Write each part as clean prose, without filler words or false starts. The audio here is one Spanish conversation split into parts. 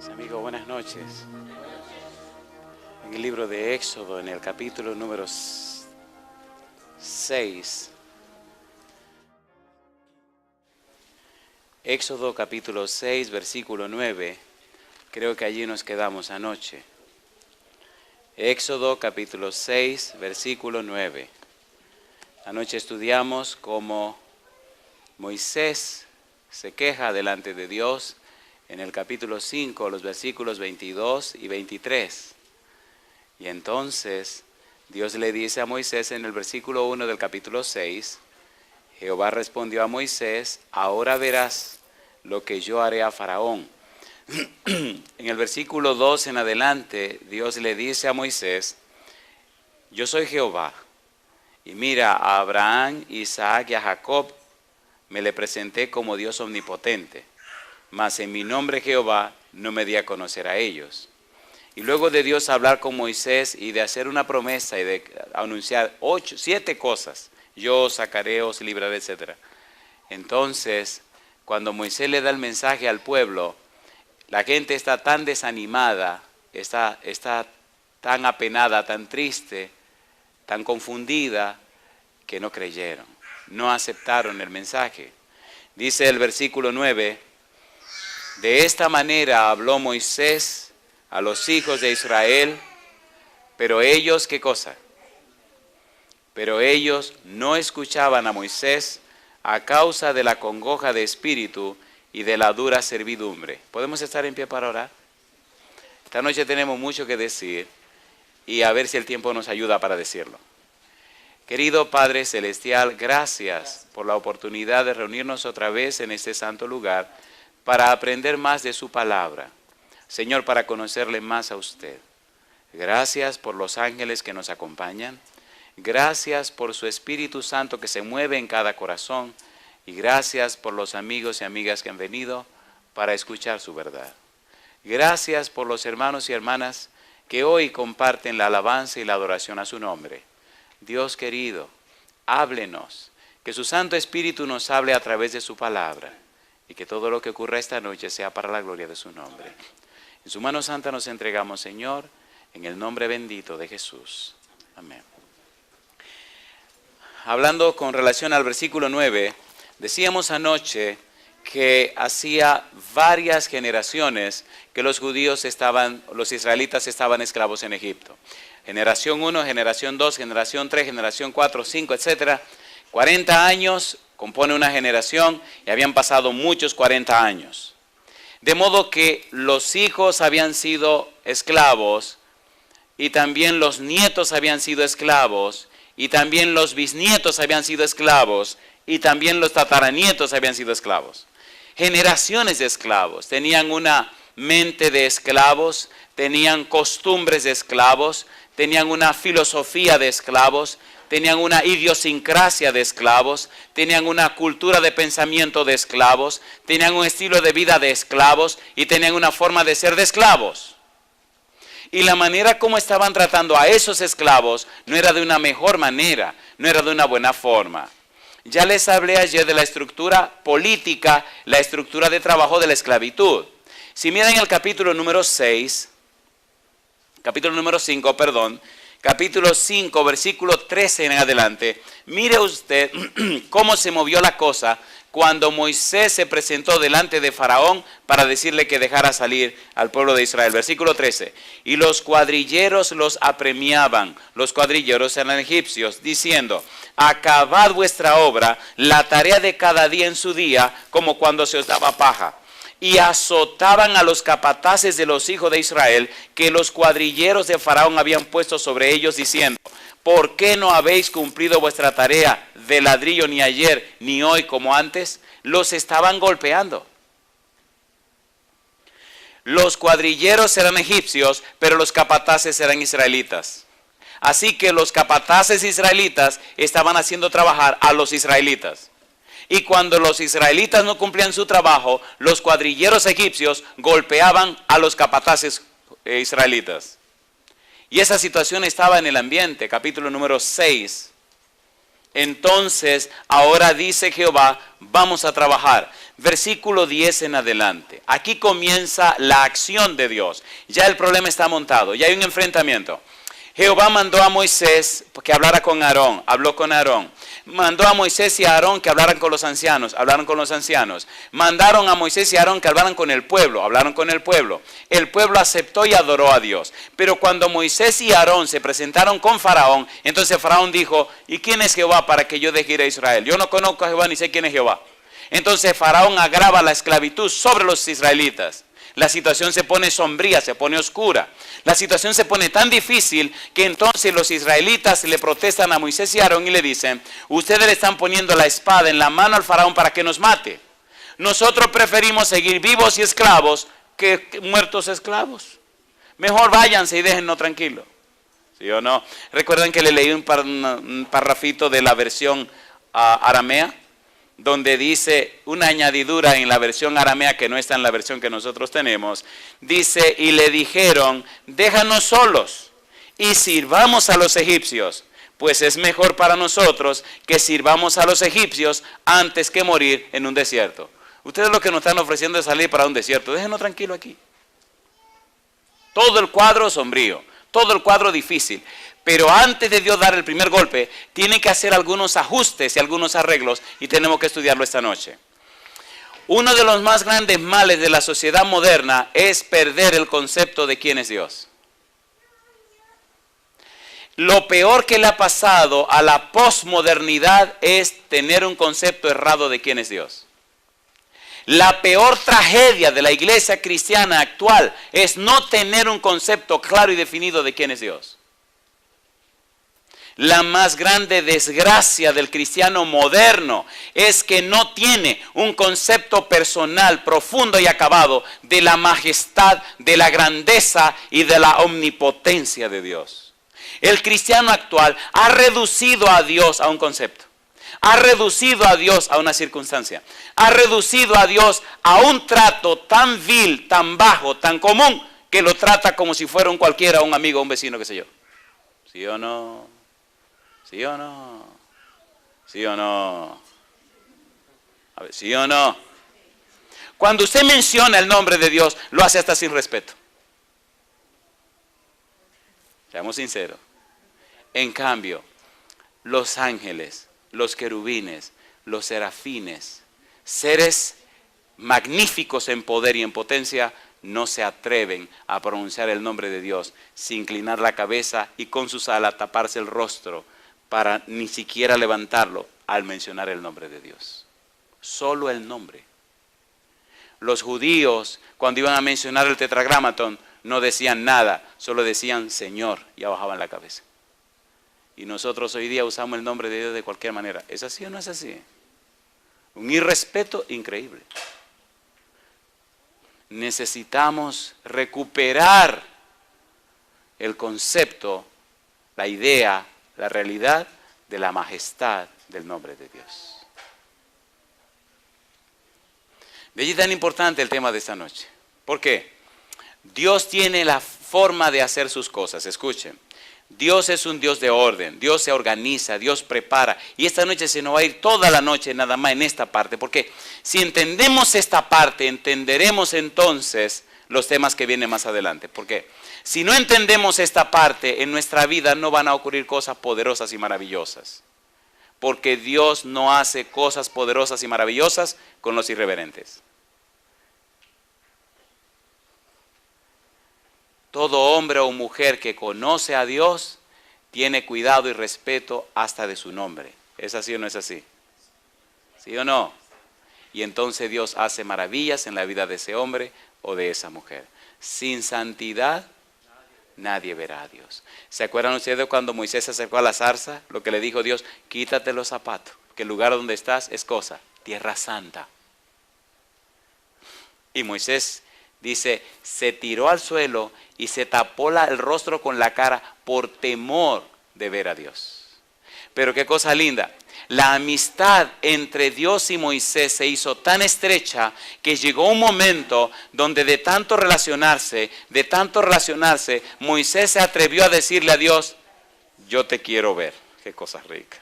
Amigos, buenas noches. En el libro de Éxodo, en el capítulo número 6, Éxodo capítulo 6, versículo 9, creo que allí nos quedamos anoche. Éxodo capítulo 6, versículo 9. Anoche estudiamos cómo Moisés se queja delante de Dios en el capítulo 5, los versículos 22 y 23. Y entonces Dios le dice a Moisés en el versículo 1 del capítulo 6, Jehová respondió a Moisés, ahora verás lo que yo haré a Faraón. En el versículo 2 en adelante, Dios le dice a Moisés, yo soy Jehová, y mira, a Abraham, Isaac y a Jacob me le presenté como Dios omnipotente, mas en mi nombre Jehová no me di a conocer a ellos. Y luego de Dios hablar con Moisés y de hacer una promesa y de anunciar 7 cosas, yo os sacaré, os libraré, etc. Entonces, cuando Moisés le da el mensaje al pueblo, la gente está tan desanimada, está tan apenada, tan triste, tan confundida, que no creyeron, no aceptaron el mensaje. Dice el versículo 9, de esta manera habló Moisés a los hijos de Israel, pero ellos, ¿qué cosa? Pero ellos no escuchaban a Moisés a causa de la congoja de espíritu y de la dura servidumbre. ¿Podemos estar en pie para orar? Esta noche tenemos mucho que decir y a ver si el tiempo nos ayuda para decirlo. Querido Padre Celestial, gracias por la oportunidad de reunirnos otra vez en este santo lugar para aprender más de su palabra. Señor, para conocerle más a usted. Gracias por los ángeles que nos acompañan. Gracias por su Espíritu Santo que se mueve en cada corazón. Y gracias por los amigos y amigas que han venido para escuchar su verdad. Gracias por los hermanos y hermanas que hoy comparten la alabanza y la adoración a su nombre. Dios querido, háblenos, que su Santo Espíritu nos hable a través de su palabra y que todo lo que ocurra esta noche sea para la gloria de su nombre. En su mano santa nos entregamos, Señor, en el nombre bendito de Jesús. Amén. Hablando con relación al versículo 9, decíamos anoche que hacía varias generaciones que los israelitas estaban esclavos en Egipto. Generación 1, generación 2, generación 3, generación 4, 5, etc. 40 años compone una generación y habían pasado muchos 40 años. De modo que los hijos habían sido esclavos y también los nietos habían sido esclavos y también los bisnietos habían sido esclavos y también los tataranietos habían sido esclavos. Generaciones de esclavos, tenían una mente de esclavos, tenían costumbres de esclavos, tenían una filosofía de esclavos, tenían una idiosincrasia de esclavos, tenían una cultura de pensamiento de esclavos, tenían un estilo de vida de esclavos y tenían una forma de ser de esclavos. Y la manera como estaban tratando a esos esclavos no era de una mejor manera, no era de una buena forma. Ya les hablé ayer de la estructura política, la estructura de trabajo de la esclavitud. Si miran el capítulo número 5, versículo 13 en adelante, mire usted cómo se movió la cosa cuando Moisés se presentó delante de Faraón para decirle que dejara salir al pueblo de Israel. Versículo 13, y los cuadrilleros los apremiaban, los cuadrilleros eran egipcios, diciendo, acabad vuestra obra, la tarea de cada día en su día, como cuando se os daba paja. Y azotaban a los capataces de los hijos de Israel, que los cuadrilleros de Faraón habían puesto sobre ellos, diciendo, ¿por qué no habéis cumplido vuestra tarea de ladrillo ni ayer ni hoy como antes? Los estaban golpeando. Los cuadrilleros eran egipcios, pero los capataces eran israelitas. Así que los capataces israelitas estaban haciendo trabajar a los israelitas. Y cuando los israelitas no cumplían su trabajo, los cuadrilleros egipcios golpeaban a los capataces israelitas. Y esa situación estaba en el ambiente, capítulo número 6. Entonces, ahora dice Jehová, vamos a trabajar. versículo 10 en adelante. Aquí comienza la acción de Dios. Ya el problema está montado, ya hay un enfrentamiento. Jehová mandó a Moisés que hablara con Aarón, habló con Aarón. Mandó a Moisés y a Aarón que hablaran con los ancianos, hablaron con los ancianos. Mandaron a Moisés y a Aarón que hablaran con el pueblo, hablaron con el pueblo. El pueblo aceptó y adoró a Dios. Pero cuando Moisés y Aarón se presentaron con Faraón, entonces Faraón dijo, ¿y quién es Jehová para que yo deje ir a Israel? Yo no conozco a Jehová ni sé quién es Jehová. Entonces Faraón agrava la esclavitud sobre los israelitas. La situación se pone sombría, se pone oscura. La situación se pone tan difícil que entonces los israelitas le protestan a Moisés y a Aarón y le dicen, ustedes le están poniendo la espada en la mano al faraón para que nos mate. Nosotros preferimos seguir vivos y esclavos que muertos esclavos. Mejor váyanse y déjennos tranquilos. ¿Sí o no? ¿Recuerdan que le leí un parrafito de la versión aramea? Donde dice una añadidura en la versión aramea que no está en la versión que nosotros tenemos, dice, y le dijeron, déjanos solos y sirvamos a los egipcios, pues es mejor para nosotros que sirvamos a los egipcios antes que morir en un desierto. Ustedes lo que nos están ofreciendo es salir para un desierto, déjenos tranquilo aquí. Todo el cuadro sombrío, todo el cuadro difícil. Pero antes de Dios dar el primer golpe, tiene que hacer algunos ajustes y algunos arreglos y tenemos que estudiarlo esta noche. Uno de los más grandes males de la sociedad moderna es perder el concepto de quién es Dios. Lo peor que le ha pasado a la posmodernidad es tener un concepto errado de quién es Dios. La peor tragedia de la iglesia cristiana actual es no tener un concepto claro y definido de quién es Dios. La más grande desgracia del cristiano moderno es que no tiene un concepto personal profundo y acabado de la majestad, de la grandeza y de la omnipotencia de Dios. El cristiano actual ha reducido a Dios a un concepto, ha reducido a Dios a una circunstancia, ha reducido a Dios a un trato tan vil, tan bajo, tan común, que lo trata como si fuera un cualquiera, un amigo, un vecino, qué sé yo. ¿Sí o no? ¿Sí o no? ¿Sí o no? A ver, ¿sí o no? Cuando usted menciona el nombre de Dios, lo hace hasta sin respeto. Seamos sinceros. En cambio, los ángeles, los querubines, los serafines, seres magníficos en poder y en potencia, no se atreven a pronunciar el nombre de Dios sin inclinar la cabeza y con sus alas taparse el rostro, para ni siquiera levantarlo al mencionar el nombre de Dios. Solo el nombre. Los judíos, cuando iban a mencionar el tetragramatón, no decían nada, solo decían Señor y bajaban la cabeza. Y nosotros hoy día usamos el nombre de Dios de cualquier manera. ¿Es así o no es así? Un irrespeto increíble. Necesitamos recuperar el concepto, la idea, la realidad de la majestad del nombre de Dios. De allí tan importante el tema de esta noche. ¿Por qué? Dios tiene la forma de hacer sus cosas. Escuchen, Dios es un Dios de orden, Dios se organiza, Dios prepara. Y esta noche se nos va a ir toda la noche nada más en esta parte. Porque si entendemos esta parte, entenderemos entonces los temas que vienen más adelante. ¿Por qué? Si no entendemos esta parte, en nuestra vida no van a ocurrir cosas poderosas y maravillosas. Porque Dios no hace cosas poderosas y maravillosas con los irreverentes. Todo hombre o mujer que conoce a Dios tiene cuidado y respeto hasta de su nombre. ¿Es así o no es así? ¿Sí o no? Y entonces Dios hace maravillas en la vida de ese hombre o de esa mujer. Sin santidad nadie verá a Dios. ¿Se acuerdan ustedes cuando Moisés se acercó a la zarza? Lo que le dijo Dios, quítate los zapatos, que el lugar donde estás es cosa, tierra santa. Y Moisés dice, se tiró al suelo y se tapó el rostro con la cara por temor de ver a Dios. Pero qué cosa linda, la amistad entre Dios y Moisés se hizo tan estrecha que llegó un momento donde de tanto relacionarse, Moisés se atrevió a decirle a Dios, yo te quiero ver. Qué cosa rica.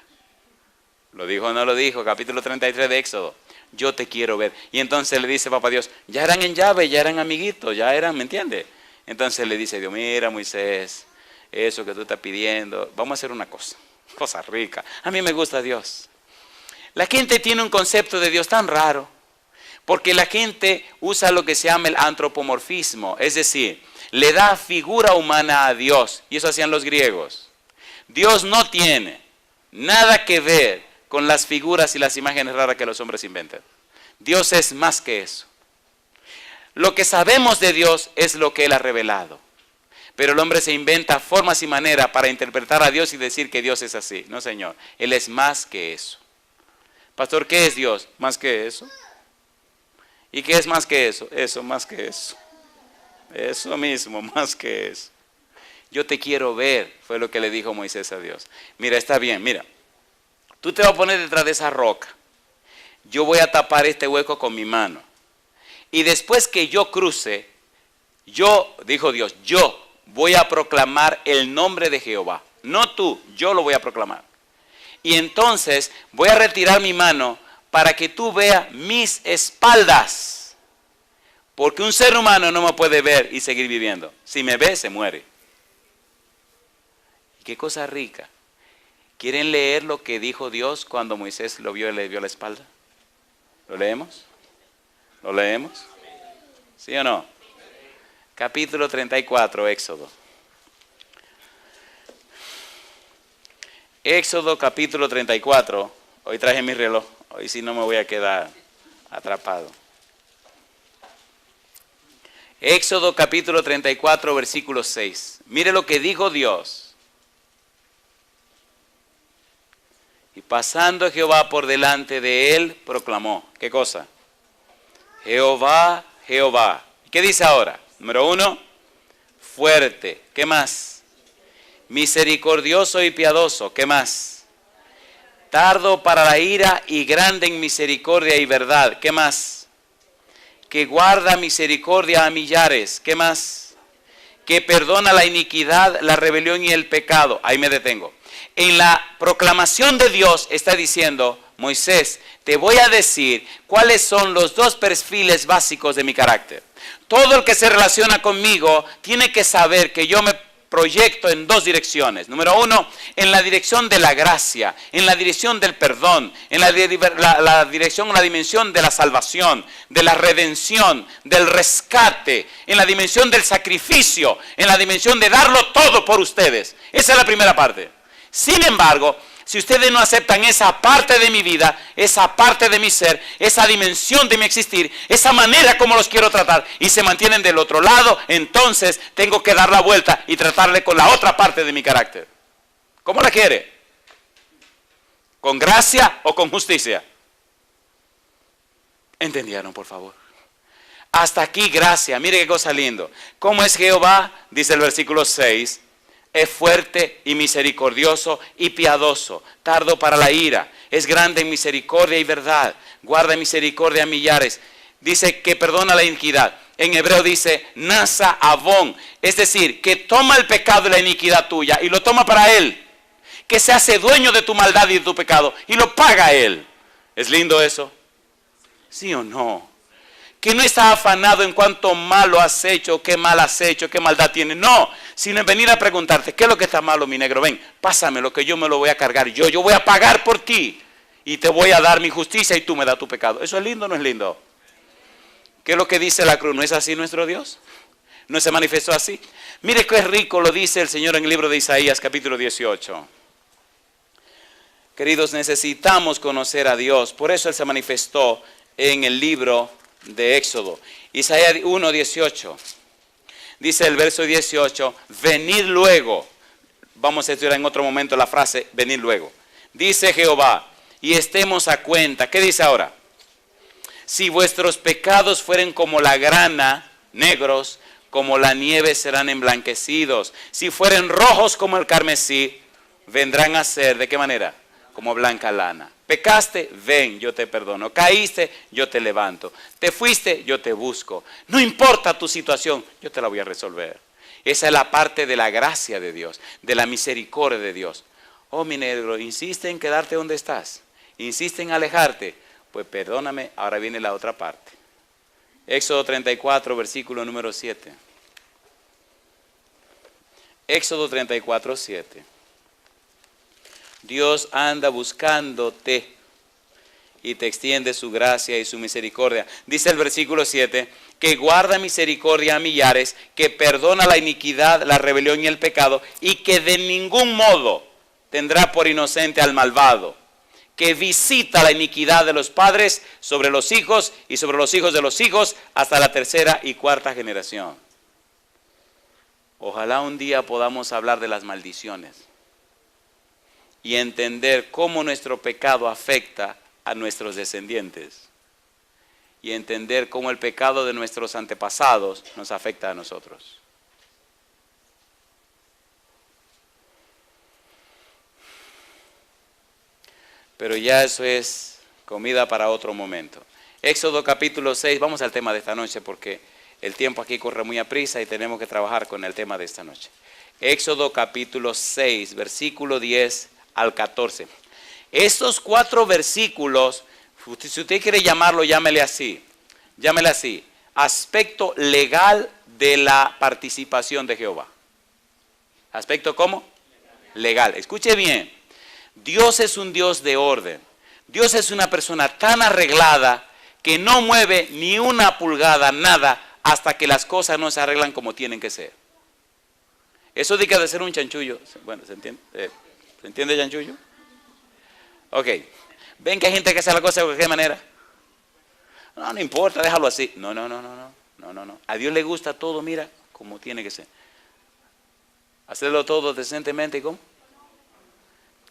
¿Lo dijo o no lo dijo? Capítulo 33 de Éxodo. yo te quiero ver. Y entonces le dice papá Dios, ya eran en llave, ya eran amiguitos, ya eran, ¿me entiendes? Entonces le dice Dios, mira Moisés, eso que tú estás pidiendo, vamos a hacer una cosa rica. A mí me gusta Dios. La gente tiene un concepto de Dios tan raro, porque la gente usa lo que se llama el antropomorfismo, es decir, le da figura humana a Dios, y eso hacían los griegos. Dios no tiene nada que ver con las figuras y las imágenes raras que los hombres inventan. Dios es más que eso. Lo que sabemos de Dios es lo que Él ha revelado. Pero el hombre se inventa formas y maneras para interpretar a Dios y decir que Dios es así. No, Señor, Él es más que eso. Pastor, ¿qué es Dios? Más que eso. ¿Y qué es más que eso? Eso, más que eso. Eso mismo, más que eso. Yo te quiero ver, fue lo que le dijo Moisés a Dios. Mira, está bien, mira. Tú te vas a poner detrás de esa roca. Yo voy a tapar este hueco con mi mano. Y después que yo cruce, dijo Dios, yo voy a proclamar el nombre de Jehová. No tú, yo lo voy a proclamar. Y entonces voy a retirar mi mano para que tú veas mis espaldas. Porque un ser humano no me puede ver y seguir viviendo. Si me ve, se muere. Qué cosa rica. ¿Quieren leer lo que dijo Dios cuando Moisés lo vio y le vio la espalda? ¿Lo leemos? ¿Lo leemos? ¿Sí o no? Capítulo 34, Éxodo. Éxodo capítulo 34. Hoy traje mi reloj. Hoy sí no me voy a quedar atrapado. Éxodo capítulo 34, versículo 6. Mire lo que dijo Dios. Y pasando Jehová por delante de él, proclamó. ¿Qué cosa? Jehová, Jehová. ¿Qué dice ahora? Número 1, fuerte. ¿Qué más? Misericordioso y piadoso. ¿Qué más? Tardo para la ira y grande en misericordia y verdad. ¿Qué más? Que guarda misericordia a millares. ¿Qué más? Que perdona la iniquidad, la rebelión y el pecado. Ahí me detengo. En la proclamación de Dios está diciendo, Moisés, te voy a decir cuáles son los dos perfiles básicos de mi carácter. Todo el que se relaciona conmigo tiene que saber que yo me proyecto en dos direcciones. Número 1, en la dirección de la gracia, en la dirección del perdón, en la dirección, la dimensión de la salvación, de la redención, del rescate, en la dimensión del sacrificio, en la dimensión de darlo todo por ustedes. Esa es la primera parte. Sin embargo, si ustedes no aceptan esa parte de mi vida, esa parte de mi ser, esa dimensión de mi existir, esa manera como los quiero tratar y se mantienen del otro lado, entonces tengo que dar la vuelta y tratarle con la otra parte de mi carácter. ¿Cómo la quiere? ¿Con gracia o con justicia? ¿Entendieron, por favor? Hasta aquí gracia. Mire qué cosa lindo. ¿Cómo es Jehová? Dice el versículo 6. Es fuerte y misericordioso y piadoso, tardo para la ira, es grande en misericordia y verdad, guarda misericordia a millares. Dice que perdona la iniquidad. En hebreo dice nasa avon, es decir, que toma el pecado y la iniquidad tuya y lo toma para él, que se hace dueño de tu maldad y de tu pecado y lo paga a él. ¿Es lindo eso? ¿Sí o no? Que no está afanado en cuánto malo has hecho, qué mal has hecho, qué maldad tienes. No, sino en venir a preguntarte, ¿qué es lo que está malo, mi negro? Ven, pásame lo que yo me lo voy a cargar. Yo voy a pagar por ti y te voy a dar mi justicia y tú me das tu pecado. ¿Eso es lindo o no es lindo? ¿Qué es lo que dice la cruz? ¿No es así nuestro Dios? ¿No se manifestó así? Mire qué rico lo dice el Señor en el libro de Isaías, capítulo 18. Queridos, necesitamos conocer a Dios. Por eso Él se manifestó en el libro de Éxodo. Isaías 1:18. Dice el verso 18, venid luego. Vamos a estudiar en otro momento la frase, venid luego. Dice Jehová, y estemos a cuenta. ¿Qué dice ahora? Si vuestros pecados fueren como la grana, negros, como la nieve serán emblanquecidos. Si fueren rojos como el carmesí, vendrán a ser, ¿de qué manera? Como blanca lana. Pecaste, ven, yo te perdono. Caíste, yo te levanto. Te fuiste, yo te busco. No importa tu situación, yo te la voy a resolver. Esa es la parte de la gracia de Dios, de la misericordia de Dios. Oh, mi negro, insiste en quedarte donde estás. Insiste en alejarte. Pues perdóname, ahora viene la otra parte. Éxodo 34, versículo número 7. Éxodo 34, 7. Dios anda buscándote y te extiende su gracia y su misericordia. Dice el versículo 7, que guarda misericordia a millares, que perdona la iniquidad, la rebelión y el pecado, y que de ningún modo tendrá por inocente al malvado, que visita la iniquidad de los padres sobre los hijos y sobre los hijos de los hijos hasta la tercera y cuarta generación. Ojalá un día podamos hablar de las maldiciones y entender cómo nuestro pecado afecta a nuestros descendientes y entender cómo el pecado de nuestros antepasados nos afecta a nosotros. Pero ya eso es comida para otro momento. Éxodo capítulo 6, vamos al tema de esta noche porque el tiempo aquí corre muy aprisa y tenemos que trabajar con el tema de esta noche. Éxodo capítulo 6, versículo 10 al 14. Estos 4 versículos, si usted quiere llamarlo, llámele así. Llámele así. Aspecto legal de la participación de Jehová. ¿Aspecto cómo? Legal. Escuche bien. Dios es un Dios de orden. Dios es una persona tan arreglada que no mueve ni una pulgada, nada, hasta que las cosas no se arreglan como tienen que ser. Eso de ser un chanchullo. Bueno, ¿se entiende? ¿Se entiende chanchullo? Ok. ¿Ven que hay gente que hace la cosa de cualquier manera? No, no importa, déjalo así. No. A Dios le gusta todo, mira, como tiene que ser. Hacerlo todo decentemente, ¿cómo?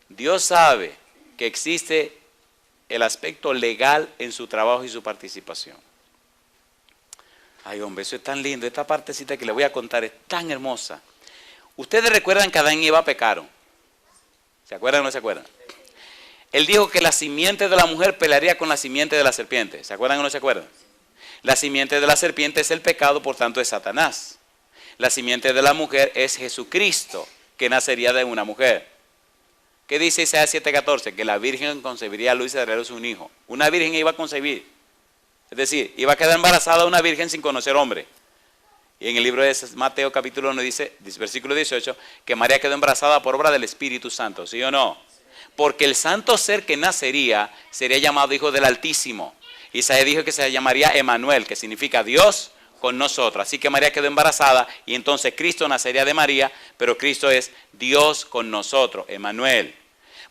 Dios sabe que existe el aspecto legal en su trabajo y su participación. Ay, hombre, eso es tan lindo. Esta partecita que le voy a contar es tan hermosa. Ustedes recuerdan que Adán y Eva pecaron. ¿Se acuerdan o no se acuerdan? Él dijo que la simiente de la mujer pelearía con la simiente de la serpiente. ¿Se acuerdan o no se acuerdan? La simiente de la serpiente es el pecado, por tanto es Satanás. La simiente de la mujer es Jesucristo, que nacería de una mujer. ¿Qué dice Isaías 7:14? Que la virgen concebiría a luz y daría a luz un hijo. Una virgen iba a concebir. Es decir, iba a quedar embarazada una virgen sin conocer hombre. Y en el libro de Mateo capítulo 1 dice, versículo 18, que María quedó embarazada por obra del Espíritu Santo. ¿Sí o no? Porque el santo ser que nacería sería llamado Hijo del Altísimo. Isaías dijo que se llamaría Emanuel, que significa Dios con nosotros. Así que María quedó embarazada y entonces Cristo nacería de María, pero Cristo es Dios con nosotros, Emanuel.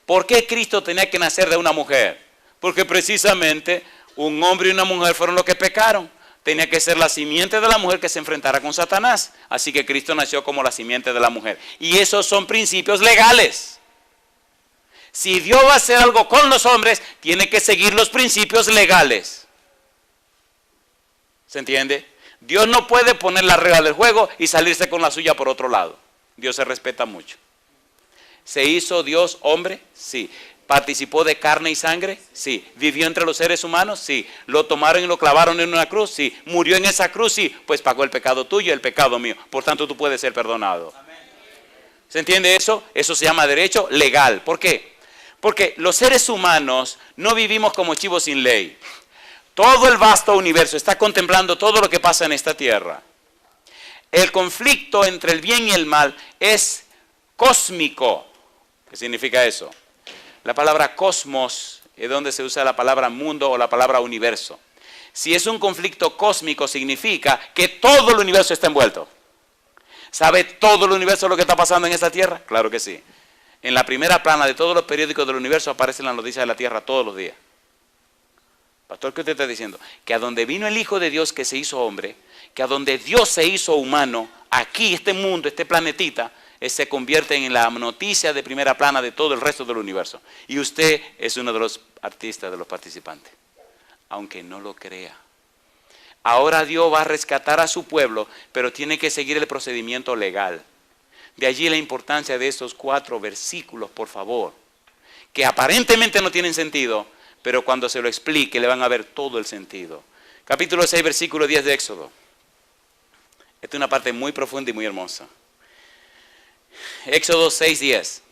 ¿Por qué Cristo tenía que nacer de una mujer? Porque precisamente un hombre y una mujer fueron los que pecaron. Tenía que ser la simiente de la mujer que se enfrentara con Satanás. Así que Cristo nació como la simiente de la mujer. Y esos son principios legales. Si Dios va a hacer algo con los hombres, tiene que seguir los principios legales. ¿Se entiende? Dios no puede poner la regla del juego y salirse con la suya por otro lado. Dios se respeta mucho. ¿Se hizo Dios hombre? Sí. ¿Participó de carne y sangre? Sí. ¿Vivió entre los seres humanos? Sí. ¿Lo tomaron y lo clavaron en una cruz? Sí. ¿Murió en esa cruz? Sí. Pues pagó el pecado tuyo y el pecado mío. Por tanto, tú puedes ser perdonado. ¿Se entiende eso? Eso se llama derecho legal. ¿Por qué? Porque los seres humanos no vivimos como chivos sin ley. Todo el vasto universo está contemplando todo lo que pasa en esta tierra. El conflicto entre el bien y el mal es cósmico. ¿Qué significa eso? La palabra cosmos es donde se usa la palabra mundo o la palabra universo. Si es un conflicto cósmico, significa que todo el universo está envuelto. ¿Sabe todo el universo lo que está pasando en esta tierra? Claro que sí. En la primera plana de todos los periódicos del universo aparecen las noticias de la tierra todos los días. Pastor, ¿qué usted está diciendo? Que a donde vino el Hijo de Dios que se hizo hombre, que a donde Dios se hizo humano, aquí este mundo, este planetita, se convierte en la noticia de primera plana de todo el resto del universo. Y usted es uno de los artistas, de los participantes, aunque no lo crea. Ahora Dios va a rescatar a su pueblo, pero tiene que seguir el procedimiento legal. De allí la importancia de estos 4 versículos, por favor, que aparentemente no tienen sentido, pero cuando se lo explique le van a ver todo el sentido. Capítulo 6, versículo 10 de Éxodo. Esta es una parte muy profunda y muy hermosa. Éxodo 6, 10.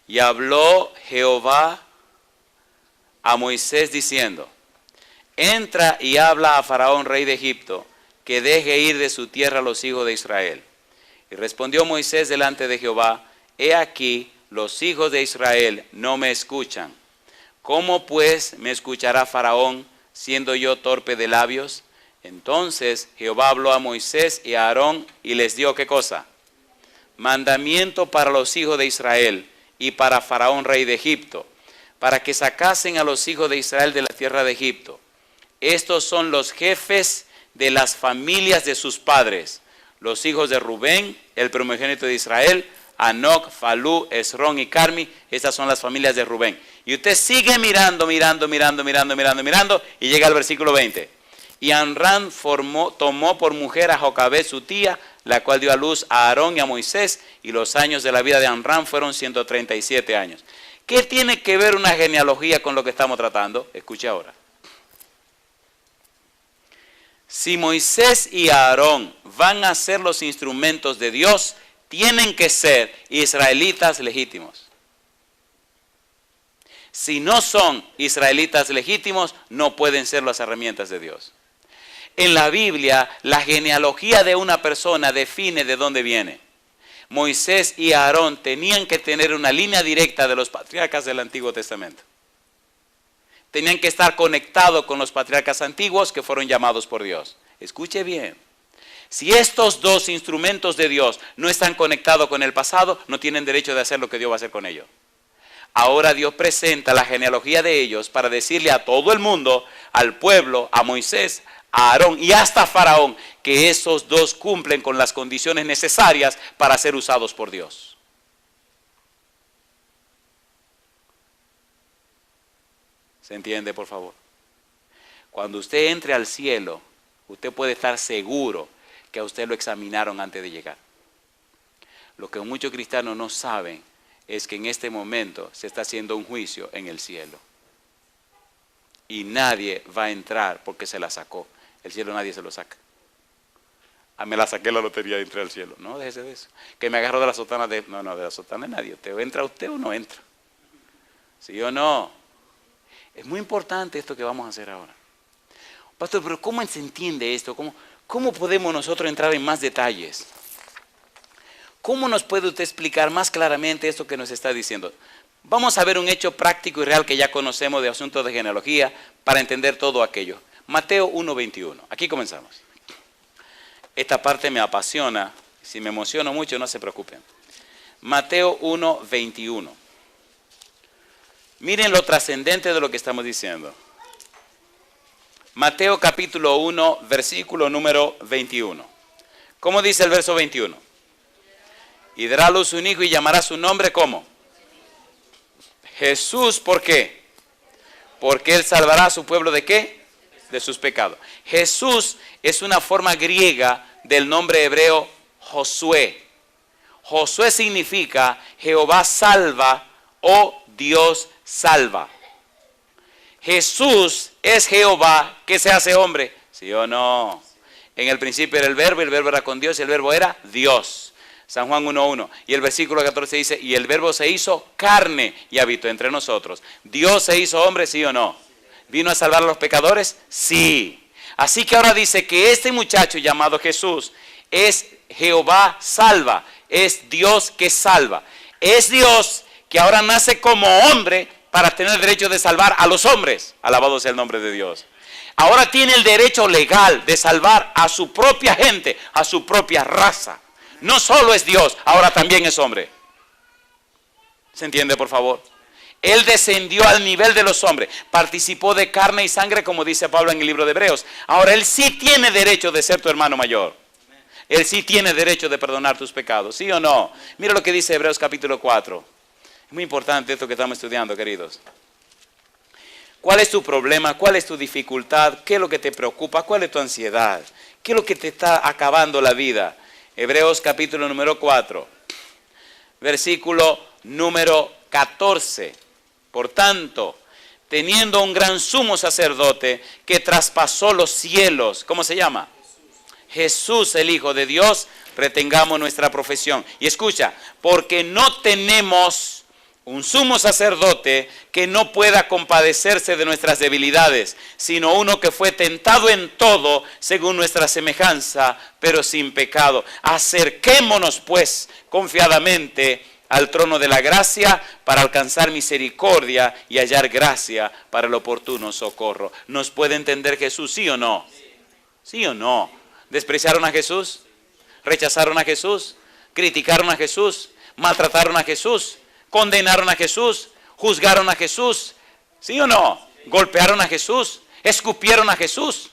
Y habló Jehová a Moisés diciendo: entra y habla a Faraón, rey de Egipto, que deje ir de su tierra a los hijos de Israel. Y respondió Moisés delante de Jehová: he aquí, los hijos de Israel no me escuchan. ¿Cómo pues me escuchará Faraón, siendo yo torpe de labios? Entonces Jehová habló a Moisés y a Aarón y les dio, ¿qué cosa? Mandamiento para los hijos de Israel y para Faraón, rey de Egipto, para que sacasen a los hijos de Israel de la tierra de Egipto. Estos son los jefes de las familias de sus padres, los hijos de Rubén, el primogénito de Israel, Anoc, Falú, Esrón y Carmi. Estas son las familias de Rubén. Y usted sigue mirando, y llega al versículo 20. Y Amram tomó por mujer a Jocabed su tía, la cual dio a luz a Aarón y a Moisés, y los años de la vida de Amram fueron 137 años. ¿Qué tiene que ver una genealogía con lo que estamos tratando? Escuche ahora. Si Moisés y Aarón van a ser los instrumentos de Dios, tienen que ser israelitas legítimos. Si no son israelitas legítimos, no pueden ser las herramientas de Dios. En la Biblia, la genealogía de una persona define de dónde viene. Moisés y Aarón tenían que tener una línea directa de los patriarcas del Antiguo Testamento. Tenían que estar conectados con los patriarcas antiguos que fueron llamados por Dios. Escuche bien. Si estos dos instrumentos de Dios no están conectados con el pasado, no tienen derecho de hacer lo que Dios va a hacer con ellos. Ahora Dios presenta la genealogía de ellos para decirle a todo el mundo, al pueblo, a Moisés, a Aarón y hasta a Faraón, que esos dos cumplen con las condiciones necesarias para ser usados por Dios. ¿Se entiende, por favor? Cuando usted entre al cielo, usted puede estar seguro que a usted lo examinaron antes de llegar. Lo que muchos cristianos no saben es que en este momento se está haciendo un juicio en el cielo. Y nadie va a entrar porque se la sacó. El cielo nadie se lo saca. Me la saqué la lotería y entré al cielo. No, déjese de eso. Que me agarro de la sotana de... No, de la sotana de nadie. ¿Entra usted o no entra? ¿Sí o no? Es muy importante esto que vamos a hacer ahora. Pastor, pero ¿cómo se entiende esto? ¿Cómo podemos nosotros entrar en más detalles? ¿Cómo nos puede usted explicar más claramente esto que nos está diciendo? Vamos a ver un hecho práctico y real que ya conocemos de asuntos de genealogía para entender todo aquello. Mateo 1:21. Aquí comenzamos. Esta parte me apasiona. Si me emociono mucho, no se preocupen. Mateo 1:21. Miren lo trascendente de lo que estamos diciendo. Mateo capítulo 1, versículo número 21. ¿Cómo dice el verso 21? Y dará a luz un hijo y llamará su nombre, ¿cómo? Jesús, ¿por qué? Porque él salvará a su pueblo ¿de qué? De sus pecados. Jesús es una forma griega del nombre hebreo Josué. Josué significa Jehová salva o Dios salva. Jesús es Jehová que se hace hombre, ¿sí o no? En el principio era el verbo era con Dios y el verbo era Dios. San Juan 1:1. Y el versículo 14 dice, y el verbo se hizo carne y habitó entre nosotros. ¿Dios se hizo hombre, sí o no? ¿Vino a salvar a los pecadores? Sí. Así que ahora dice que este muchacho llamado Jesús es Jehová salva, es Dios que salva. Es Dios que ahora nace como hombre para tener el derecho de salvar a los hombres. Alabado sea el nombre de Dios. Ahora tiene el derecho legal de salvar a su propia gente, a su propia raza. No solo es Dios, ahora también es hombre. ¿Se entiende, por favor? Él descendió al nivel de los hombres, participó de carne y sangre, como dice Pablo en el libro de Hebreos. Ahora él sí tiene derecho de ser tu hermano mayor. Él sí tiene derecho de perdonar tus pecados, ¿sí o no? Mira lo que dice Hebreos capítulo 4. Es muy importante esto que estamos estudiando, queridos. ¿Cuál es tu problema? ¿Cuál es tu dificultad? ¿Qué es lo que te preocupa? ¿Cuál es tu ansiedad? ¿Qué es lo que te está acabando la vida? Hebreos capítulo número 4, versículo número 14. Por tanto, teniendo un gran sumo sacerdote que traspasó los cielos, ¿cómo se llama? Jesús, el Hijo de Dios, retengamos nuestra profesión. Y escucha, porque no tenemos un sumo sacerdote que no pueda compadecerse de nuestras debilidades, sino uno que fue tentado en todo según nuestra semejanza, pero sin pecado. Acerquémonos pues confiadamente al trono de la gracia para alcanzar misericordia y hallar gracia para el oportuno socorro. ¿Nos puede entender Jesús, sí o no? ¿Sí o no? ¿Despreciaron a Jesús? ¿Rechazaron a Jesús? ¿Criticaron a Jesús? ¿Maltrataron a Jesús? ¿Condenaron a Jesús? ¿Juzgaron a Jesús? ¿Sí o no? ¿Golpearon a Jesús? ¿Escupieron a Jesús?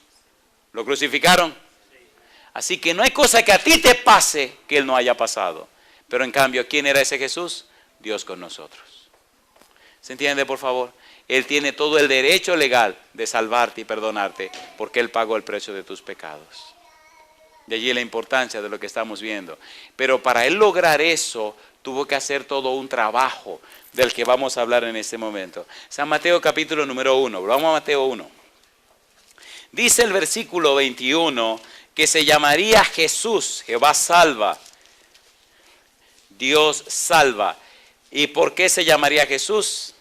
¿Lo crucificaron? Así que no hay cosa que a ti te pase que Él no haya pasado. Pero en cambio, ¿quién era ese Jesús? Dios con nosotros. ¿Se entiende, por favor? Él tiene todo el derecho legal de salvarte y perdonarte porque Él pagó el precio de tus pecados. De allí la importancia de lo que estamos viendo. Pero para Él lograr eso, tuvo que hacer todo un trabajo del que vamos a hablar en este momento. San Mateo capítulo número 1. Vamos a Mateo 1. Dice el versículo 21 que se llamaría Jesús, Jehová salva. Dios salva. ¿Y por qué se llamaría Jesús?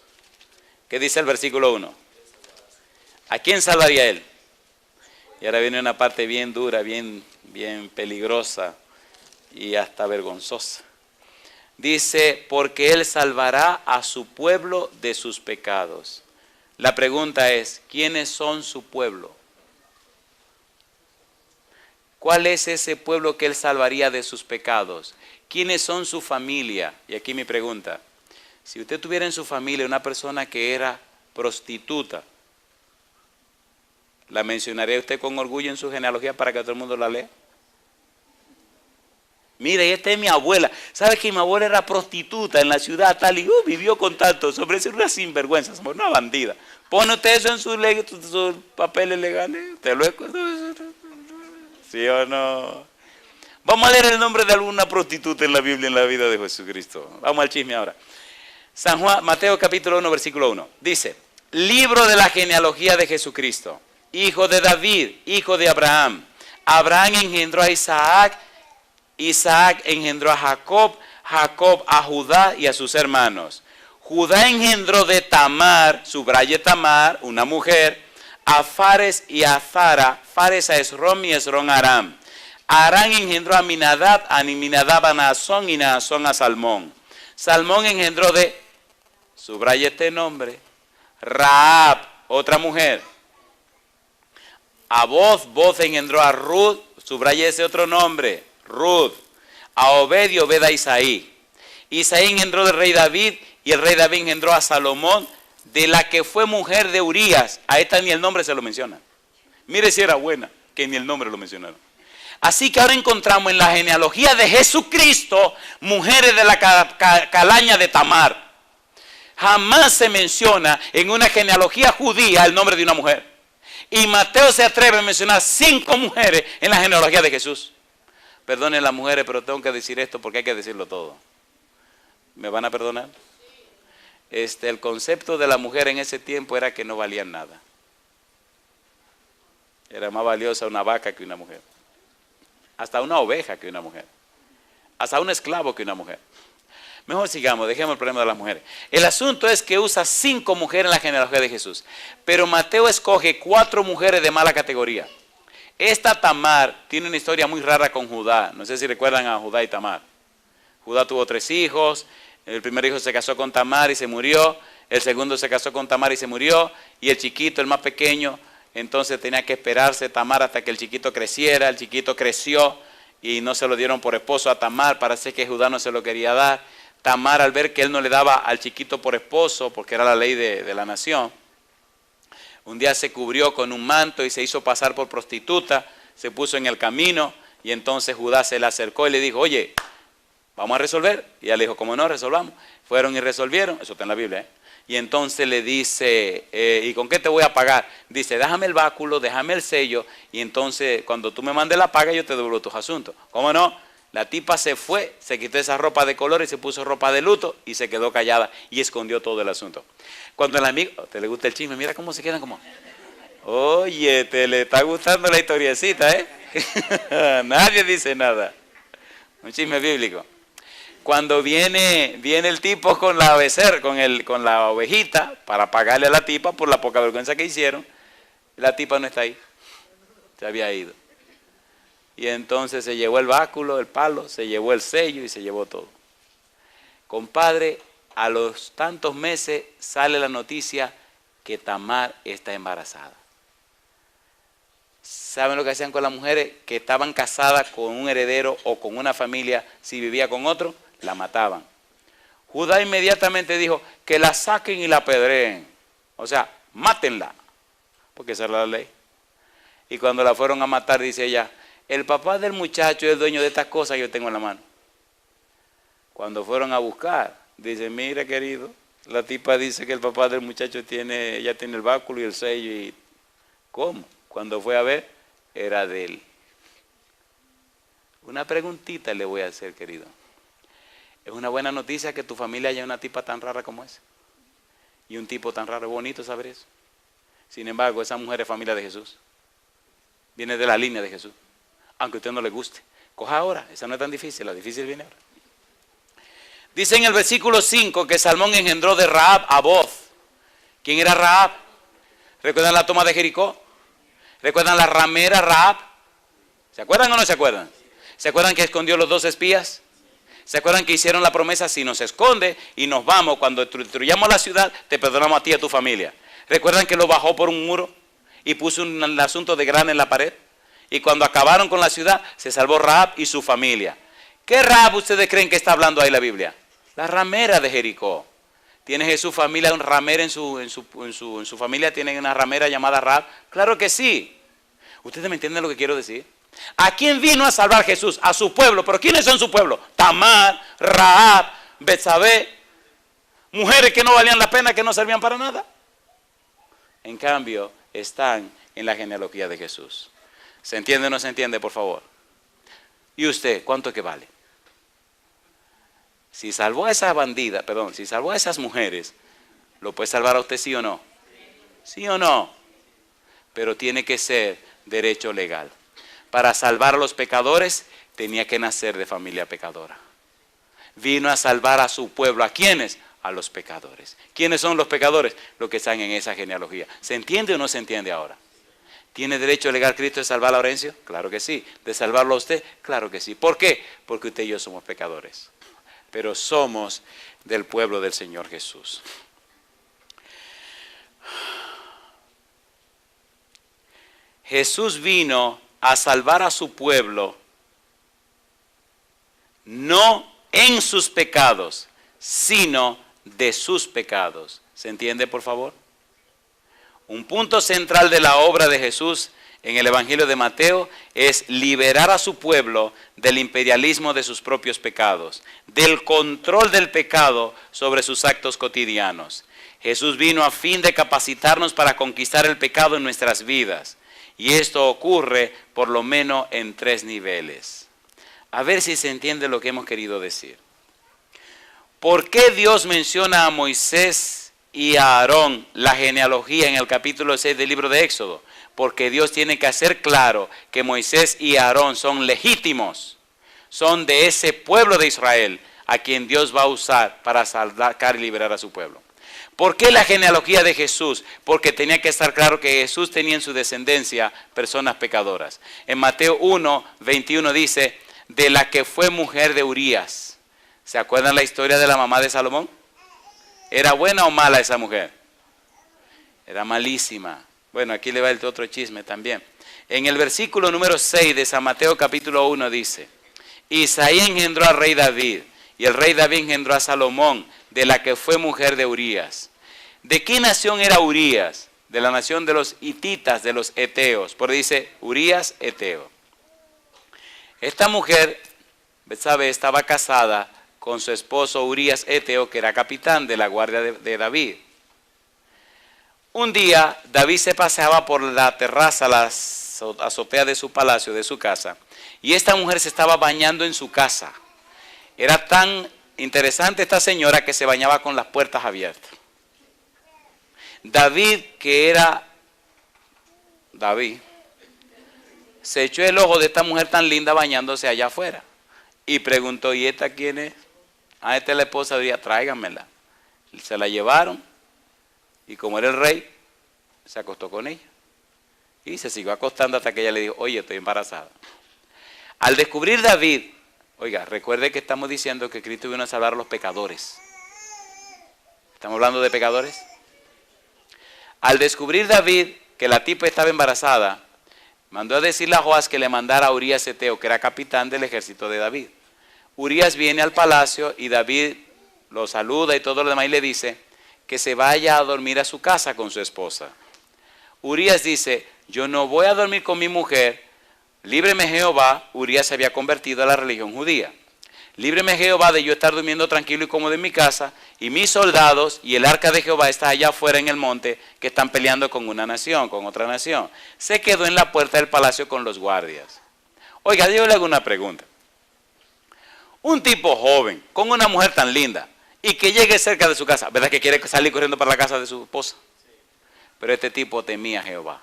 ¿Qué dice el versículo 1? ¿A quién salvaría Él? Y ahora viene una parte bien dura, bien peligrosa y hasta vergonzosa. Dice, porque Él salvará a su pueblo de sus pecados. La pregunta es, ¿quiénes son su pueblo? ¿Cuál es ese pueblo que Él salvaría de sus pecados? ¿Quiénes son su familia? Y aquí mi pregunta, si usted tuviera en su familia una persona que era prostituta, ¿la mencionaría usted con orgullo en su genealogía para que todo el mundo la lea? Mire, esta es mi abuela. ¿Sabe que mi abuela era prostituta en la ciudad tal y vivió con tanto? Sobre eso una sinvergüenza, una bandida. ¿Pone usted eso en sus papeles legales? ¿Te lo ¿Sí o no? Vamos a leer el nombre de alguna prostituta en la Biblia en la vida de Jesucristo. Vamos al chisme ahora. San Juan, Mateo capítulo 1, versículo 1. Dice, libro de la genealogía de Jesucristo, hijo de David, hijo de Abraham. Abraham engendró a Isaac, Isaac engendró a Jacob, Jacob a Judá y a sus hermanos. Judá engendró de Tamar, subraye Tamar, una mujer, a Fares y a Zara, Fares a Esrom y Esrom a Aram. Aram engendró a Aminadab a Naasón y Naasón a Salmón. Salmón engendró de, subraye este nombre, Rahab, otra mujer. A Boz engendró a Ruth, subraye ese otro nombre, Ruth. A Obed y Obed a Isaí. Isaí engendró del rey David y el rey David engendró a Salomón, de la que fue mujer de Urías. A esta ni el nombre se lo menciona. Mire si era buena, que ni el nombre lo mencionaron. Así que ahora encontramos en la genealogía de Jesucristo mujeres de la calaña de Tamar. Jamás se menciona en una genealogía judía el nombre de una mujer. Y Mateo se atreve a mencionar 5 mujeres en la genealogía de Jesús. Perdonen las mujeres, pero tengo que decir esto porque hay que decirlo todo. ¿Me van a perdonar? El concepto de la mujer en ese tiempo era que no valían nada. Era más valiosa una vaca que una mujer. Hasta una oveja que una mujer. Hasta un esclavo que una mujer. Mejor sigamos, dejemos el problema de las mujeres. El asunto es que usa 5 mujeres en la genealogía de Jesús. Pero Mateo escoge 4 mujeres de mala categoría. Esta Tamar tiene una historia muy rara con Judá. No sé si recuerdan a Judá y Tamar. Judá tuvo 3 hijos. El primer hijo se casó con Tamar y se murió. El segundo se casó con Tamar y se murió. Y el chiquito, el más pequeño, entonces tenía que esperarse Tamar hasta que el chiquito creciera. El chiquito creció y no se lo dieron por esposo a Tamar. Parece que Judá no se lo quería dar. Tamar, al ver que él no le daba al chiquito por esposo, porque era la ley de la nación, un día se cubrió con un manto y se hizo pasar por prostituta, se puso en el camino y entonces Judá se le acercó y le dijo, oye, vamos a resolver. Y ella le dijo, ¿cómo no? Resolvamos. Fueron y resolvieron, eso está en la Biblia, Y entonces le dice, ¿y con qué te voy a pagar? Dice, déjame el báculo, déjame el sello, y entonces cuando tú me mandes la paga yo te devuelvo tus asuntos. ¿Cómo no? La tipa se fue, se quitó esa ropa de color y se puso ropa de luto y se quedó callada y escondió todo el asunto. Cuando el amigo, ¿te le gusta el chisme? Mira cómo se quedan como, oye, te le está gustando la historiecita, Nadie dice nada. Un chisme bíblico. Cuando viene el tipo con la becerra, con la ovejita, para pagarle a la tipa por la poca vergüenza que hicieron, la tipa no está ahí, se había ido. Y entonces se llevó el báculo, el palo, se llevó el sello y se llevó todo. Compadre, a los tantos meses sale la noticia que Tamar está embarazada. ¿Saben lo que hacían con las mujeres que estaban casadas con un heredero o con una familia? Si vivía con otro, la mataban. Judá inmediatamente dijo que la saquen y la apedreen. O sea, mátenla, porque esa era la ley. Y cuando la fueron a matar, dice ella, el papá del muchacho es el dueño de estas cosas que yo tengo en la mano. Cuando fueron a buscar, dice, mira querido, la tipa dice que el papá del muchacho ella tiene el báculo y el sello. Y ¿cómo? Cuando fue a ver, era de él. Una preguntita le voy a hacer, querido. ¿Es una buena noticia que tu familia haya una tipa tan rara como esa? Y un tipo tan raro, es bonito saber eso. Sin embargo, esa mujer es familia de Jesús. Viene de la línea de Jesús. Aunque a usted no le guste. Coja ahora, esa no es tan difícil, la difícil viene ahora. Dice en el versículo 5 que Salmón engendró de Rahab a Boz. ¿Quién era Rahab? ¿Recuerdan la toma de Jericó? ¿Recuerdan la ramera Rahab? ¿Se acuerdan o no se acuerdan? ¿Se acuerdan que escondió los 2 espías? ¿Se acuerdan que hicieron la promesa? Si nos esconde y nos vamos, cuando destruyamos la ciudad, te perdonamos a ti y a tu familia. ¿Recuerdan que lo bajó por un muro y puso un asunto de grana en la pared? Y cuando acabaron con la ciudad, se salvó Rahab y su familia. ¿Qué Rahab ustedes creen que está hablando ahí la Biblia? La ramera de Jericó. ¿Tiene Jesús familia, un ramera en su familia? ¿Tiene una ramera llamada Rahab? Claro que sí. ¿Ustedes me entienden lo que quiero decir? ¿A quién vino a salvar Jesús? A su pueblo. ¿Pero quiénes son su pueblo? Tamar, Rahab, Betsabé. Mujeres que no valían la pena, que no servían para nada. En cambio, están en la genealogía de Jesús. ¿Se entiende o no se entiende, por favor? ¿Y usted, cuánto es que vale? Si salvó a esa bandida, si salvó a esas mujeres, ¿lo puede salvar a usted sí o no? ¿Sí o no? Pero tiene que ser derecho legal. Para salvar a los pecadores, tenía que nacer de familia pecadora. Vino a salvar a su pueblo. ¿A quiénes? A los pecadores. ¿Quiénes son los pecadores? Los que están en esa genealogía. ¿Se entiende o no se entiende ahora? ¿Tiene derecho legal Cristo de salvar a Laurencio? Claro que sí. ¿De salvarlo a usted? Claro que sí. ¿Por qué? Porque usted y yo somos pecadores. Pero somos del pueblo del Señor Jesús. Jesús vino a salvar a su pueblo, no en sus pecados, sino de sus pecados. ¿Se entiende, por favor? Un punto central de la obra de Jesús en el Evangelio de Mateo es liberar a su pueblo del imperialismo de sus propios pecados, del control del pecado sobre sus actos cotidianos. Jesús vino a fin de capacitarnos para conquistar el pecado en nuestras vidas. Y esto ocurre por lo menos en 3 niveles. A ver si se entiende lo que hemos querido decir. ¿Por qué Dios menciona a Moisés y a Aarón la genealogía en el capítulo 6 del libro de Éxodo? Porque Dios tiene que hacer claro que Moisés y Aarón son legítimos. Son de ese pueblo de Israel a quien Dios va a usar para sacar y liberar a su pueblo. ¿Por qué la genealogía de Jesús? Porque tenía que estar claro que Jesús tenía en su descendencia personas pecadoras. En Mateo 1, 21 dice, de la que fue mujer de Urías. ¿Se acuerdan la historia de la mamá de Salomón? ¿Era buena o mala esa mujer? Era malísima. Bueno, aquí le va el otro chisme también. En el versículo número 6 de San Mateo capítulo 1 dice, Isaí engendró al rey David, y el rey David engendró a Salomón, de la que fue mujer de Urías. ¿De qué nación era Urías? De la nación de los hititas, de los eteos. Por ahí dice Urías eteo. Esta mujer, ¿sabe? Estaba casada con su esposo Urías eteo, que era capitán de la guardia de David. Un día David se paseaba por la terraza, la azotea de su palacio, de su casa, y esta mujer se estaba bañando en su casa. Era tan interesante esta señora que se bañaba con las puertas abiertas. David, que era David, se echó el ojo de esta mujer tan linda bañándose allá afuera y preguntó, ¿y esta quién es? esta es la esposa de Urías, tráiganmela. Se la llevaron y como era el rey, se acostó con ella. Y se siguió acostando hasta que ella le dijo, oye, estoy embarazada. Al descubrir David, oiga, recuerde que estamos diciendo que Cristo vino a salvar a los pecadores. ¿Estamos hablando de pecadores? Al descubrir David que la tipa estaba embarazada, mandó a decirle a Joás que le mandara a Urías Eteo, que era capitán del ejército de David. Urías viene al palacio y David lo saluda y todo lo demás y le dice que se vaya a dormir a su casa con su esposa. Urías dice, yo no voy a dormir con mi mujer, líbreme Jehová. Urías se había convertido a la religión judía. Líbreme Jehová de yo estar durmiendo tranquilo y cómodo en mi casa, y mis soldados y el arca de Jehová está allá afuera en el monte, que están peleando con una nación, con otra nación. Se quedó en la puerta del palacio con los guardias. Oiga, yo le hago una pregunta. Un tipo joven, con una mujer tan linda, y que llegue cerca de su casa, ¿verdad que quiere salir corriendo para la casa de su esposa? Pero este tipo temía a Jehová.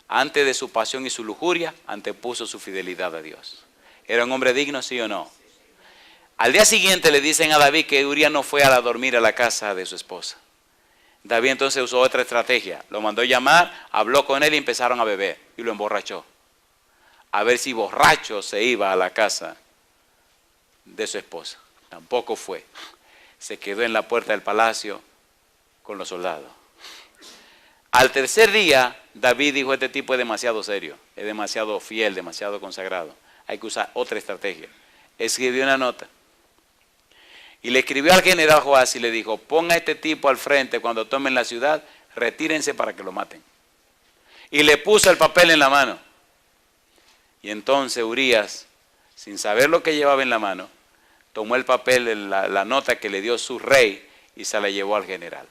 Antes de su pasión y su lujuria, antepuso su fidelidad a Dios. ¿Era un hombre digno, sí o no? Al día siguiente le dicen a David que Urías no fue a dormir a la casa de su esposa. David entonces usó otra estrategia. Lo mandó llamar, habló con él y empezaron a beber. Y lo emborrachó. A ver si borracho se iba a la casa de su esposa. Tampoco fue. Se quedó en la puerta del palacio con los soldados. Al tercer día, David dijo, este tipo es demasiado serio, es demasiado fiel, demasiado consagrado. Hay que usar otra estrategia. Escribió una nota. Y le escribió al general Joás y le dijo, ponga a este tipo al frente cuando tomen la ciudad, retírense para que lo maten. Y le puso el papel en la mano. Y entonces Urías, sin saber lo que llevaba en la mano, tomó el papel, la nota que le dio su rey y se la llevó al general.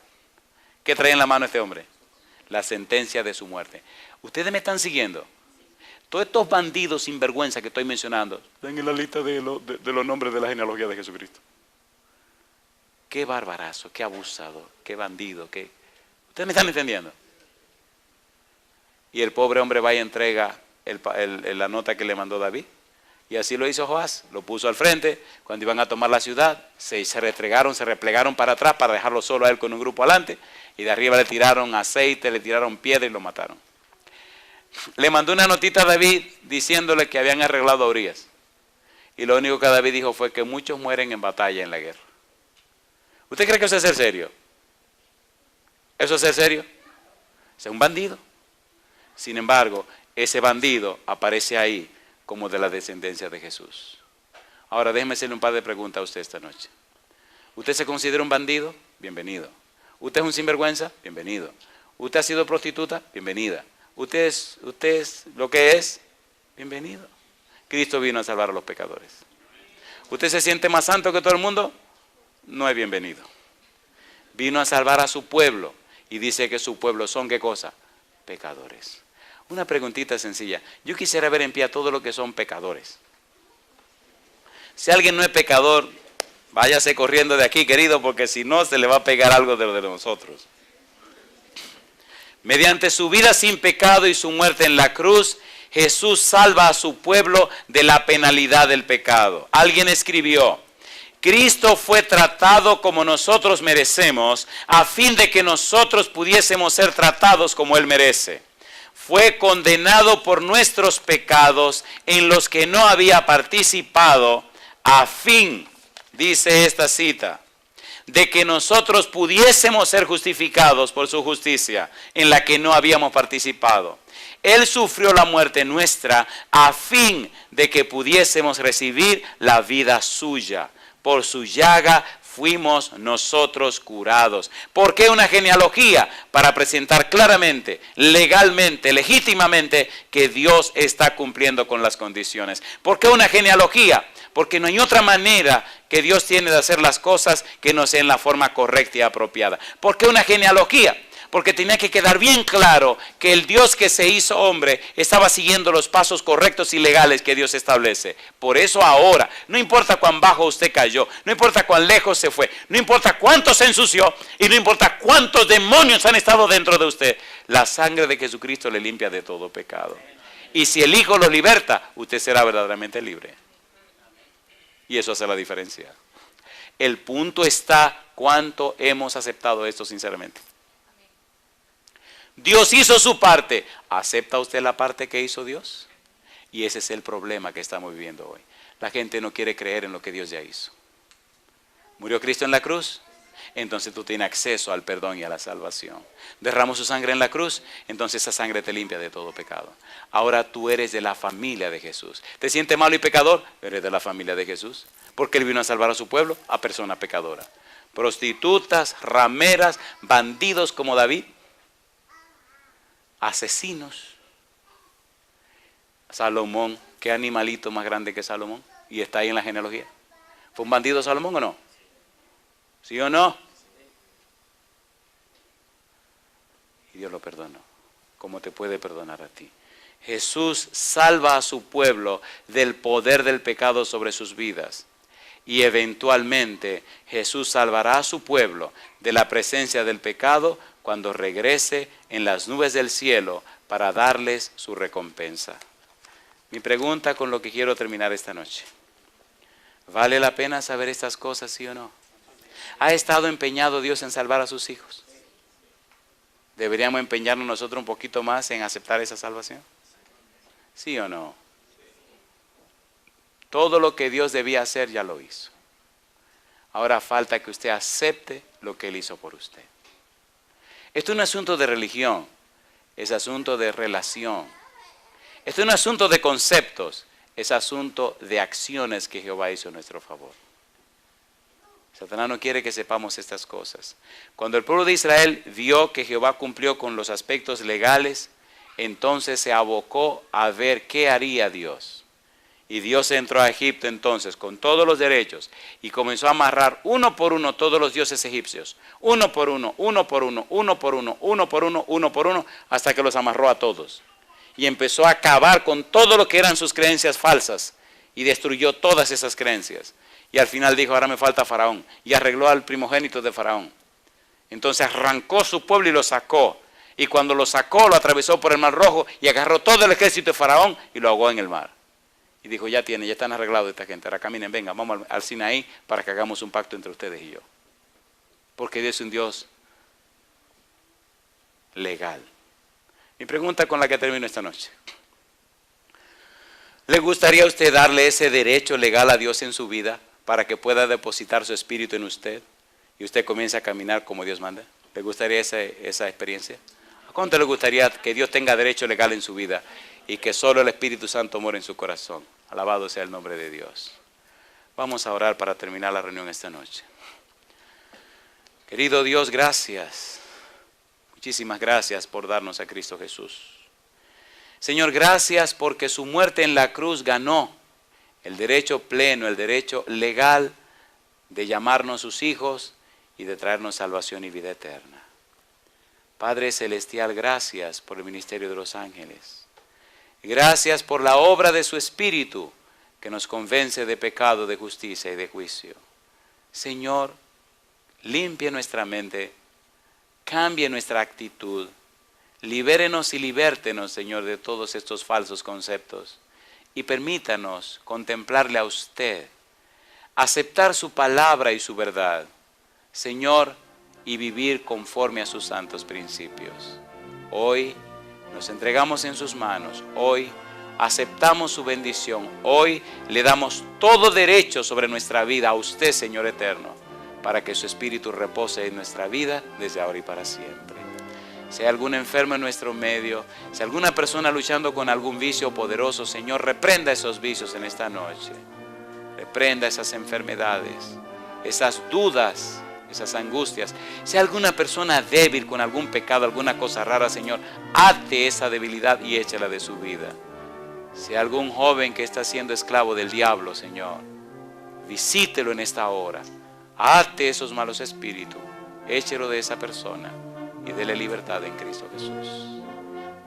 ¿Qué traía en la mano este hombre? La sentencia de su muerte. ¿Ustedes me están siguiendo? Todos estos bandidos sinvergüenza que estoy mencionando, están en la lista de los nombres de la genealogía de Jesucristo. Qué barbarazo, qué abusado, qué bandido, qué... ¿Ustedes me están entendiendo? Y el pobre hombre va y entrega la nota que le mandó David. Y así lo hizo Joás, lo puso al frente. Cuando iban a tomar la ciudad, se replegaron para atrás para dejarlo solo a él con un grupo adelante. Y de arriba le tiraron aceite, le tiraron piedra y lo mataron. Le mandó una notita a David diciéndole que habían arreglado a Urías. Y lo único que David dijo fue que muchos mueren en batalla en la guerra. ¿Usted cree que eso es ser serio? ¿Eso es ser serio? Es un bandido. Sin embargo, ese bandido aparece ahí como de la descendencia de Jesús. Ahora déjeme hacerle un par de preguntas a usted esta noche. ¿Usted se considera un bandido? Bienvenido. ¿Usted es un sinvergüenza? Bienvenido. ¿Usted ha sido prostituta? Bienvenida. ¿Usted es lo que es? Bienvenido. Cristo vino a salvar a los pecadores. ¿Usted se siente más santo que todo el mundo? No es bienvenido. Vino a salvar a su pueblo y dice que su pueblo son ¿qué cosa? Pecadores. Una preguntita sencilla. Yo quisiera ver en pie a todos los que son pecadores. Si alguien no es pecador, váyase corriendo de aquí, querido, porque si no se le va a pegar algo de lo de nosotros. Mediante su vida sin pecado y su muerte en la cruz, Jesús salva a su pueblo de la penalidad del pecado. Alguien escribió, Cristo fue tratado como nosotros merecemos, a fin de que nosotros pudiésemos ser tratados como Él merece. Fue condenado por nuestros pecados en los que no había participado, a fin, dice esta cita, de que nosotros pudiésemos ser justificados por su justicia, en la que no habíamos participado. Él sufrió la muerte nuestra, a fin de que pudiésemos recibir la vida suya. Por su llaga fuimos nosotros curados. ¿Por qué una genealogía? Para presentar claramente, legalmente, legítimamente, que Dios está cumpliendo con las condiciones. ¿Por qué una genealogía? Porque no hay otra manera que Dios tiene de hacer las cosas que no sea en la forma correcta y apropiada. ¿Por qué una genealogía? Porque tenía que quedar bien claro que el Dios que se hizo hombre estaba siguiendo los pasos correctos y legales que Dios establece. Por eso ahora, no importa cuán bajo usted cayó, no importa cuán lejos se fue, no importa cuánto se ensució y no importa cuántos demonios han estado dentro de usted, la sangre de Jesucristo le limpia de todo pecado. Y si el Hijo lo liberta, usted será verdaderamente libre. Y eso hace la diferencia. El punto está cuánto hemos aceptado esto sinceramente. Dios hizo su parte. ¿Acepta usted la parte que hizo Dios? Y ese es el problema que estamos viviendo hoy. La gente no quiere creer en lo que Dios ya hizo. ¿Murió Cristo en la cruz? Entonces tú tienes acceso al perdón y a la salvación. Derramó su sangre en la cruz, entonces esa sangre te limpia de todo pecado. Ahora tú eres de la familia de Jesús. ¿Te sientes malo y pecador? Eres de la familia de Jesús. Porque Él vino a salvar a su pueblo, a persona pecadora. Prostitutas, rameras, bandidos como David, asesinos. Salomón, ¿qué animalito más grande que Salomón? Y está ahí en la genealogía. ¿Fue un bandido Salomón o no? ¿Sí o no? Y Dios lo perdonó. ¿Cómo te puede perdonar a ti? Jesús salva a su pueblo del poder del pecado sobre sus vidas. Y eventualmente Jesús salvará a su pueblo de la presencia del pecado cuando regrese en las nubes del cielo para darles su recompensa. Mi pregunta con lo que quiero terminar esta noche. ¿Vale la pena saber estas cosas, sí o no? ¿Ha estado empeñado Dios en salvar a sus hijos? ¿Deberíamos empeñarnos nosotros un poquito más en aceptar esa salvación? ¿Sí o no? Todo lo que Dios debía hacer ya lo hizo. Ahora falta que usted acepte lo que Él hizo por usted. Esto no es un asunto de religión, es asunto de relación. Esto no es un asunto de conceptos, es asunto de acciones que Jehová hizo a nuestro favor. Satanás no quiere que sepamos estas cosas. Cuando el pueblo de Israel vio que Jehová cumplió con los aspectos legales, entonces se abocó a ver qué haría Dios. Y Dios entró a Egipto entonces con todos los derechos y comenzó a amarrar uno por uno todos los dioses egipcios. Uno por uno, uno por uno, uno por uno, uno por uno, uno por uno, hasta que los amarró a todos. Y empezó a acabar con todo lo que eran sus creencias falsas y destruyó todas esas creencias. Y al final dijo, ahora me falta Faraón. Y arregló al primogénito de Faraón. Entonces arrancó su pueblo y lo sacó. Y cuando lo sacó, lo atravesó por el Mar Rojo y agarró todo el ejército de Faraón y lo ahogó en el mar. Y dijo, ya están arreglados esta gente. Ahora caminen, vengan, vamos al Sinaí para que hagamos un pacto entre ustedes y yo. Porque Dios es un Dios legal. Mi pregunta con la que termino esta noche. ¿Le gustaría a usted darle ese derecho legal a Dios en su vida para que pueda depositar su espíritu en usted y usted comience a caminar como Dios manda? ¿Le gustaría esa experiencia? ¿A cuánto le gustaría que Dios tenga derecho legal en su vida y que solo el Espíritu Santo more en su corazón? Alabado sea el nombre de Dios. Vamos a orar para terminar la reunión esta noche. Querido Dios, gracias. Muchísimas gracias por darnos a Cristo Jesús. Señor, gracias porque su muerte en la cruz ganó el derecho pleno, el derecho legal de llamarnos sus hijos y de traernos salvación y vida eterna. Padre Celestial, gracias por el ministerio de los ángeles. Gracias por la obra de su Espíritu que nos convence de pecado, de justicia y de juicio. Señor, limpie nuestra mente, cambie nuestra actitud, libérenos y libértenos, Señor, de todos estos falsos conceptos y permítanos contemplarle a usted, aceptar su palabra y su verdad, Señor, y vivir conforme a sus santos principios. Hoy nos entregamos en sus manos, hoy aceptamos su bendición, hoy le damos todo derecho sobre nuestra vida a usted, Señor eterno, para que su Espíritu repose en nuestra vida desde ahora y para siempre. Si hay algún enfermo en nuestro medio, si alguna persona luchando con algún vicio poderoso, Señor, reprenda esos vicios en esta noche. Reprenda esas enfermedades, esas dudas, esas angustias. Si hay alguna persona débil con algún pecado, alguna cosa rara, Señor, ate esa debilidad y échala de su vida. Si hay algún joven que está siendo esclavo del diablo, Señor, visítelo en esta hora. Ate esos malos espíritus, échelo de esa persona y dele libertad en Cristo Jesús.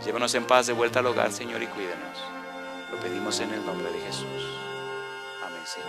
Llévanos en paz de vuelta al hogar, Señor, y cuídenos. Lo pedimos en el nombre de Jesús. Amén, Señor.